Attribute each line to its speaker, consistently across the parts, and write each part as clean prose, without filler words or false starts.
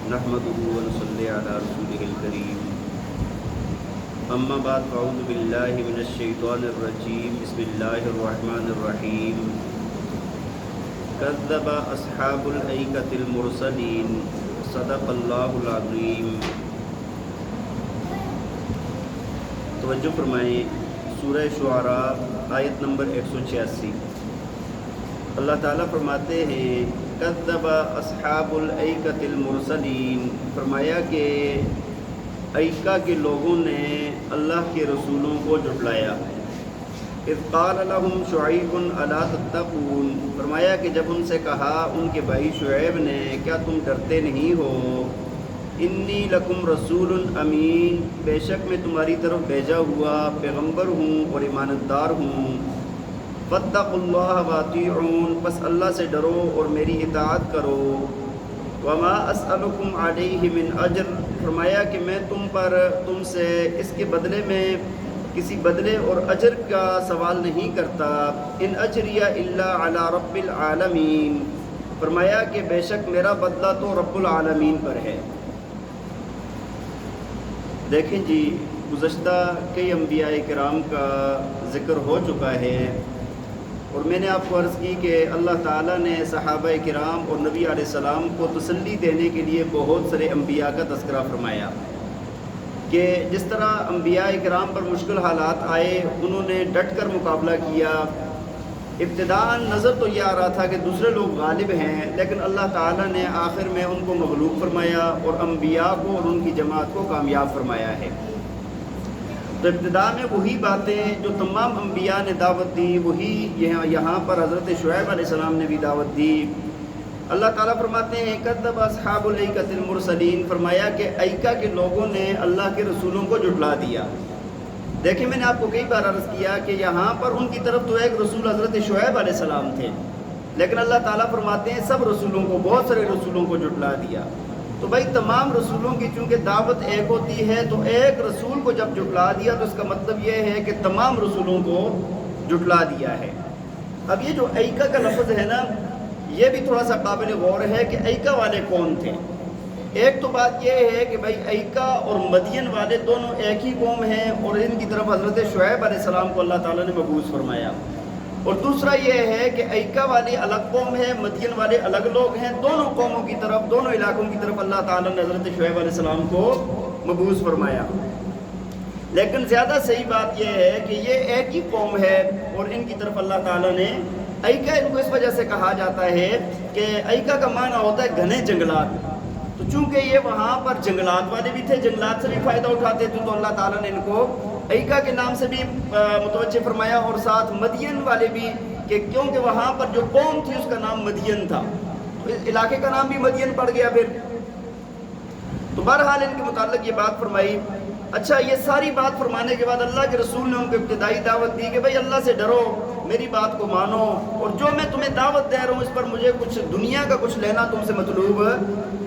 Speaker 1: नहमदुहु व नसल्ली अला रसूलिहिल करीम। अम्मा बाद फ़अऊज़ु बिल्लाहि मिनश शैतानिर रजीम। बिस्मिल्लाहिर रहमानिर रहीम। कज़्ज़ब अस्हाबुल ऐकतिल मुरसलीन। सदक़ल्लाहुल अज़ीम। तवज्जो फरमाएँ, सूरह शुआरा आयत नंबर 186। अल्लाह ताला फरमाते हैं कज़्ज़ब अस्हाबुल ऐकतिल मुरसलीन, फरमाया कि ऐका के लोगों ने अल्लाह के रसूलों को झुटलाया। इज़ क़ाल लहुम शुअैबुन अला तत्तक़ून, फरमाया कि जब उनसे कहा उनके भाई शुएब ने, क्या तुम डरते नहीं हो। इन्नी लकुम रसूलुन अमीन, बेशक मैं तुम्हारी तरफ भेजा हुआ पैगम्बर हूँ और ईमानदार हूँ। फत्तक़ुल्लाह वातिऊन, बस अल्लाह से डरो और मेरी इताअत करो। वमा अस्अलुकुम अलैहि मिन अज्र, फरमाया कि मैं तुमसे इसके बदले में किसी बदले और अजर का सवाल नहीं करता। इन अजरिया इल्ला अला रब्बिल आलमीन, फरमाया कि बेशक मेरा बदला तो रब्बुल आलमीन पर है। देखें जी, गुज़श्ता कई अंबिया किराम का ज़िक्र हो चुका है और मैंने आपको अर्ज़ की कि अल्लाह ताला ने सहाबा किराम और नबी अलैहिस्सलाम को तसल्ली देने के लिए बहुत सारे अंबिया का तज़किरा फरमाया कि जिस तरह अंबिया किराम पर मुश्किल हालात आए उन्होंने डट कर मुकाबला किया। इब्तिदान नज़र तो ये आ रहा था कि दूसरे लोग गालिब हैं, लेकिन अल्लाह ताला ने आखिर में उनको मगलूब फरमाया और अंबिया को और उनकी जमात को कामयाब फरमाया है। तो इब्तिदा में वही बातें जो तमाम अंबिया ने दावत दी, वही यहाँ पर हज़रत शुएब अलैहिस्सलाम ने भी दावत दी। अल्लाह ताला फरमाते हैं कज़्ज़ब अस्हाबुल ऐकतिल मुरसलीन, फरमाया कि ऐका के लोगों ने अल्लाह के रसूलों को झुटला दिया। देखिए, मैंने आपको कई बार अर्ज़ किया कि यहाँ पर उनकी तरफ तो एक रसूल हज़रत शुएब अलैहिस्सलाम थे, लेकिन अल्लाह ताला फरमाते हैं सब रसूलों को, बहुत सारे रसूलों को झुटला दिया। तो भाई तमाम रसूलों की चूँकि दावत एक होती है, तो एक रसूल को जब झुटला दिया तो इसका मतलब ये है कि तमाम रसूलों को झुटला दिया है। अब ये जो ऐका का लफ्ज़ है ना, ये भी थोड़ा सा काबिल गौर है कि ऐका वाले कौन थे। एक तो बात यह है कि भाई ऐका और मदियन वाले दोनों एक ही कौम हैं और इनकी तरफ हज़रत शुएब अलैहिस्सलाम को अल्लाह ताला ने मबूस फरमाया। और दूसरा ये है कि ऐका वाले अलग कौम है, मदियन वाले अलग लोग हैं। दोनों कौमों की तरफ, दोनों इलाकों की तरफ अल्लाह ताला ने हज़रत शुएब अलैहिस्सलाम को मबूस फरमाया। लेकिन ज़्यादा सही बात यह है कि ये एक ही कौम है और इनकी तरफ अल्लाह ताला ने ऐका, इनको इस वजह से कहा जाता है कि ऐका का माना होता है घने जंगलात। तो चूँकि ये वहाँ पर जंगलात वाले भी थे, जंगलात से भी फ़ायदा उठाते थे, तो अल्लाह ताला ने इनको ऐका के नाम से भी मुतवज्जे फरमाया और साथ मदियन वाले भी, कि क्योंकि वहाँ पर जो कौम थी उसका नाम मदियन था, तो इस इलाके का नाम भी मदियन पड़ गया फिर। तो बहरहाल इनके मुताल्लिक़ ये बात फरमाई। अच्छा, ये सारी बात फरमाने के बाद अल्लाह के रसूल ने उनको इब्तिदाई दावत दी कि भाई अल्लाह से डरो, मेरी बात को मानो, और जो मैं तुम्हें दावत दे रहा हूँ इस पर मुझे कुछ दुनिया का कुछ लेना तुमसे मतलूब,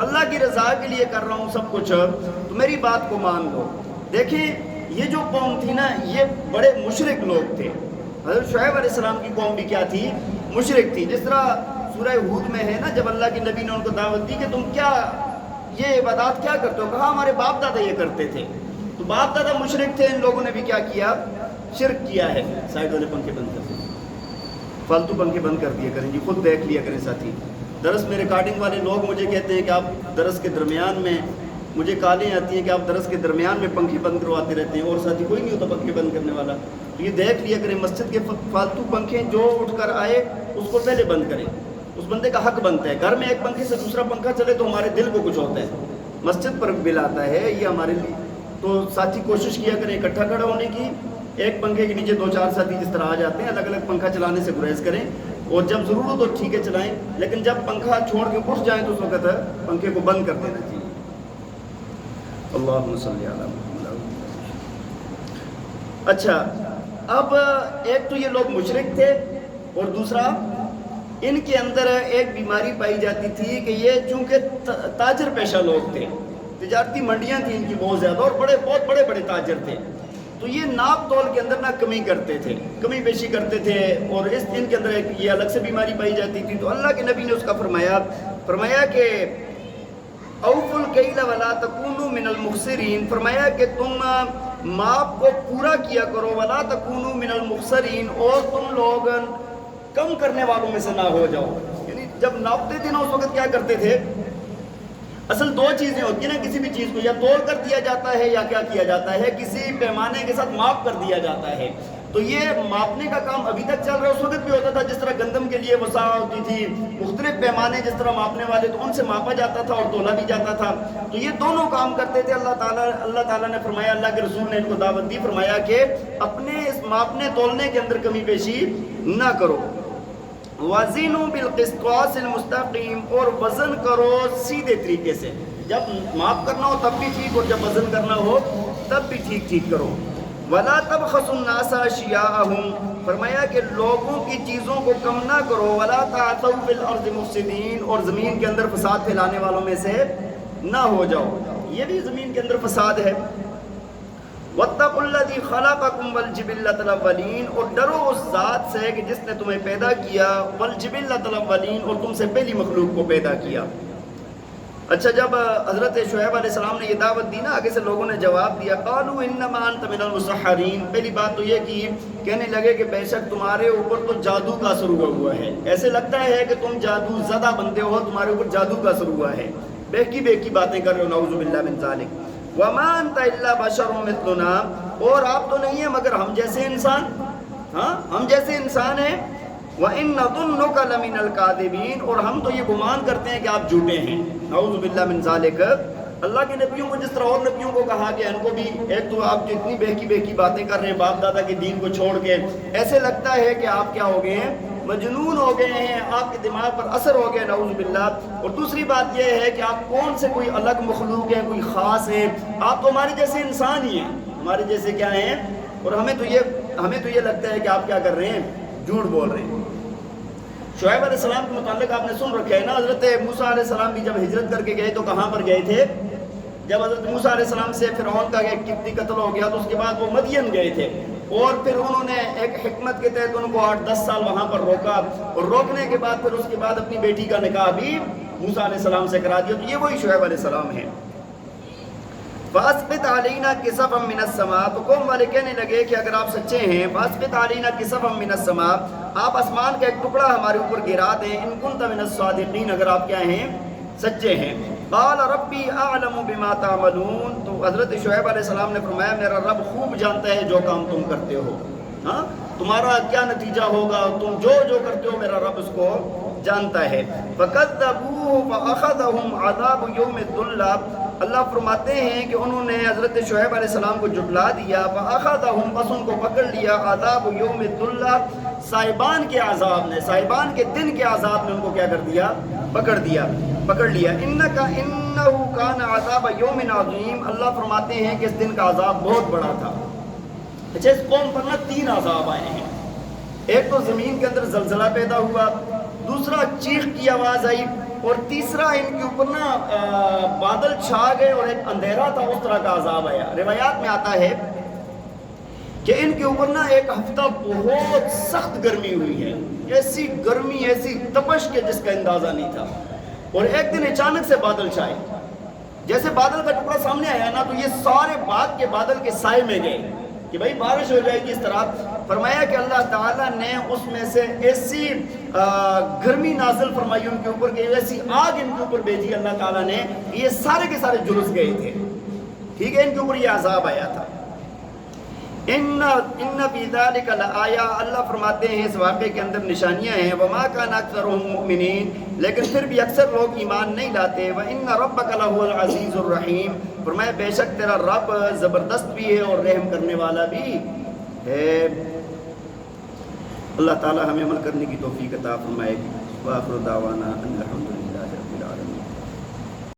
Speaker 1: अल्लाह की रज़ा के लिए कर रहा हूँ सब कुछ, तो मेरी बात को मान लो। देखिए, ये जो कौम थी ना, ये बड़े मुशरिक लोग थे। हज़रत शुएब अलैहिस्सलाम की कौम भी क्या थी, मुशरिक थी। जिस तरह सूरह हूद में है ना, जब अल्लाह के नबी ने उनको दावत दी कि तुम क्या ये इबादत क्या करते हो, कहा हमारे बाप दादा ये करते थे। तो बाप दादा मुशरिक थे, इन लोगों ने भी क्या किया, शिरक किया है। साइड वाले पंखे बंद कर दिए, फालतू पंखे बंद कर दिया करें जी, खुद देख लिया करें साथी। दरस में रिकॉर्डिंग वाले लोग मुझे कहते हैं कि आप दरस के दरमियान में, मुझे कॉलें आती हैं कि आप दरस के दरमियान में पंखे बंद करवाते रहते हैं, और साथी कोई नहीं होता पंखे बंद करने वाला। तो ये देख लिया करें, मस्जिद के फालतू पंखे जो उठकर आए उसको पहले बंद करें, उस बंदे का हक बनता है। घर में एक पंखे से दूसरा पंखा चले तो हमारे दिल को कुछ होता है, मस्जिद पर बिल आता है ये हमारे लिए। तो साथी कोशिश किया करें इकट्ठा खड़ा होने की, एक पंखे के नीचे 2-4 साथी जिस तरह आ जाते हैं, अलग अलग पंखा चलाने से गुरेज करें, और जब ज़रूरत हो तो ठीक है चलाएं, लेकिन जब पंखा छोड़ के उठ जाए तो उस वक्त पंखे को बंद कर देना चाहिए। अल्लाहुम्मा सल्ली अला मुहम्मद। अच्छा, अब एक तो ये लोग मुशरिक थे और दूसरा इनके अंदर एक बीमारी पाई जाती थी कि ये चूँकि ताजर पेशा लोग थे, तिजारती मंडियाँ थी इनकी बहुत ज़्यादा, और बहुत बड़े बड़े ताजर थे, तो ये नाप तोल के अंदर ना कमी करते थे, कमी पेशी करते थे, और इनके अंदर एक ये अलग से बीमारी पाई जाती थी। तो अल्लाह के नबी ने उसका फरमाया कि اوفوا الکیل ولا تکونوا من المخسرین، فرمایا کہ تم ماپ کو پورا کیا کرو، ولا تکونوا من المخسرین، اور تم لوگ کم کرنے والوں میں سے نہ ہو جاؤ. یعنی جب ناپتے تھے نا اس وقت کیا کرتے تھے؟ اصل دو چیزیں ہوتی ہیں نا کسی بھی چیز کو، یا تول کر دیا جاتا ہے یا کیا کیا جاتا ہے، کسی پیمانے کے ساتھ ماپ کر دیا جاتا ہے. تو یہ ماپنے کا کام ابھی تک چل رہا ہے، اس وقت بھی ہوتا تھا. جس طرح گندم کے لیے وسع ہوتی تھی، مختلف پیمانے جس طرح ماپنے والے تو ان سے ماپا جاتا تھا اور تولا بھی جاتا تھا. تو یہ دونوں کام کرتے تھے. اللہ تعالیٰ نے فرمایا، اللہ کے رسول نے ان کو دعوت دی، فرمایا کہ اپنے اس ماپنے تولنے کے اندر کمی بیشی نہ کرو. وزنوا بالقسطاس المستقیم، اور وزن کرو سیدھے طریقے سے. جب ماپ کرنا ہو تب بھی ٹھیک، اور جب وزن کرنا ہو تب بھی ٹھیک کرو. ولا تبخسوا الناس اشیاءهم، فرمایا کہ لوگوں کی چیزوں کو کم نہ کرو. ولا تعثوا فی الارض مفسدین، اور زمین کے اندر فساد پھیلانے والوں میں سے نہ ہو جاؤ. یہ بھی زمین کے اندر فساد ہے. واتقوا الذی خلقکم والجبلۃ الاولین، اور ڈرو اس ذات سے کہ جس نے تمہیں پیدا کیا، والجبلۃ الاولین، اور تم سے پہلی مخلوق کو پیدا کیا. اچھا، جب حضرت شعیب علیہ السلام نے یہ دعوت دی نا، آگے سے لوگوں نے جواب دیا، قالوا انما انت من المسحرین. پہلی بات تو یہ کی، کہنے لگے کہ بے شک تمہارے اوپر تو جادو کا اثر ہوا ہے، ایسے لگتا ہے کہ تم جادو زدہ بندے ہو، تمہارے اوپر جادو کا اثر ہوا ہے، بہکی باتیں کر رہے ہو، نعوذ باللہ من ذالک. وما انت الا بشر مثلنا، اور آپ تو نہیں ہیں مگر ہم جیسے انسان. ہاں، ہم جیسے انسان ہیں. وَإِن نَظُنُّكَ لَمِنَ الْكَاذِبِينَ، اور ہم تو یہ گمان کرتے ہیں کہ آپ جھوٹے ہیں. نعوذ باللہ من ذالک. اللہ کے نبیوں کو جس طرح اور نبیوں کو کہا کہ ان کو بھی، ایک تو آپ جو اتنی بہکی باتیں کر رہے ہیں باپ دادا کے دین کو چھوڑ کے، ایسے لگتا ہے کہ آپ کیا ہو گئے ہیں، مجنون ہو گئے ہیں، آپ کے دماغ پر اثر ہو گیا، نعوذ باللہ. اور دوسری بات یہ ہے کہ آپ کون سے کوئی الگ مخلوق ہیں، کوئی خاص ہیں، آپ تو ہمارے جیسے انسان ہی ہیں، ہمارے جیسے کیا ہیں. اور ہمیں تو یہ لگتا ہے کہ آپ کیا کر رہے ہیں، جھوٹ بول رہے ہیں. شعیب علیہ السلام کے متعلق آپ نے سن رکھا ہے نا، حضرت موسیٰ علیہ السلام بھی جب ہجرت کر کے گئے تو کہاں پر گئے تھے؟ جب حضرت موسیٰ علیہ السلام سے فرعون کا ایک قبطی قتل ہو گیا تو اس کے بعد وہ مدین گئے تھے، اور پھر انہوں نے ایک حکمت کے تحت ان کو 8-10 سال وہاں پر روکا، اور روکنے کے بعد پھر اس کے بعد اپنی بیٹی کا نکاح بھی موسیٰ علیہ السلام سے کرا دیا. تو یہ وہی شعیب علیہ السلام ہیں. فَأَسْقِطْ عَلَيْنَا كِسَفًا مِّنَ السَّمَاءِ، تو قوم والے کہنے لگے کہ اگر آپ سچے ہیں، فَأَسْقِطْ عَلَيْنَا كِسَفًا مِّنَ السَّمَاءِ، آپ آسمان کا ایک ٹکڑا ہمارے اوپر گرا دیں، اِن كُنتَ مِنَ الصَّادِقِينَ، اگر آپ کیا ہیں، سچے ہیں. قال ربی اعلم بما تعملون، تو حضرت شعیب علیہ السلام نے فرمایا میرا رب خوب جانتا ہے جو کام تم کرتے ہو. ہاں، تمہارا کیا نتیجہ ہوگا، تم جو کرتے ہو میرا رب اس کو جانتا ہے. فَكَذَّبُوهُ فَأَخَذَهُمْ عَذَابُ يَوْمِ الذُّلَّةِ، اللہ فرماتے ہیں کہ انہوں نے حضرت شعیب علیہ السلام کو جھٹلا دیا. فَأَخَذَهُمْ، بس ان کو پکڑ لیا، عذاب یوم الذلہ، صاحبان کے عذاب نے، صاحبان کے دن کے عذاب نے ان کو کیا کر دیا، پکڑ لیا. انہو کان عذاب یوم عظیم، اللہ فرماتے ہیں کہ اس دن کا عذاب بہت بڑا تھا. اچھا، اس قوم پر نا 3 عذاب آئے ہیں. ایک تو زمین کے اندر زلزلہ پیدا ہوا، دوسرا چیخ کی آواز آئی، اور تیسرا ان کے اوپر نا بادل چھا گئے اور ایک اندھیرا تھا، اس طرح کا عذاب آیا. روایات میں آتا ہے کہ ان کے اوپر نا ایک ہفتہ بہت سخت گرمی ہوئی ہے، ایسی گرمی، ایسی تپش کے جس کا اندازہ نہیں تھا. اور ایک دن اچانک سے بادل چھائے، جیسے بادل کا ٹکڑا سامنے آیا نا تو یہ سارے باغ کے بادل کے سائے میں گئے کہ بھائی بارش ہو جائے گی. اس طرح فرمایا کہ اللہ تعالیٰ نے اس میں سے ایسی گرمی نازل فرمائی ان کے اوپر کہ ایسی آگ ان کے اوپر بھیجی اللہ تعالیٰ نے، یہ سارے کے سارے جلس گئے تھے. ٹھیک ہے، ان کے اوپر یہ عذاب آیا تھا. ان فی ذلک لآیہ، اللہ فرماتے ہیں اس واقعے کے اندر نشانیاں ہیں. وما کان اکثرهم مؤمنین، لیکن پھر بھی اکثر لوگ ایمان نہیں لاتے. وان ربک لہو العزیز الرحیم، فرمایا بے شک تیرا رب زبردست بھی ہے اور رحم کرنے والا بھی ہے. اللہ تعالی ہمیں عمل کرنے کی توفیق عطا فرمائے. وآخر دعوانا ان الحمد للہ.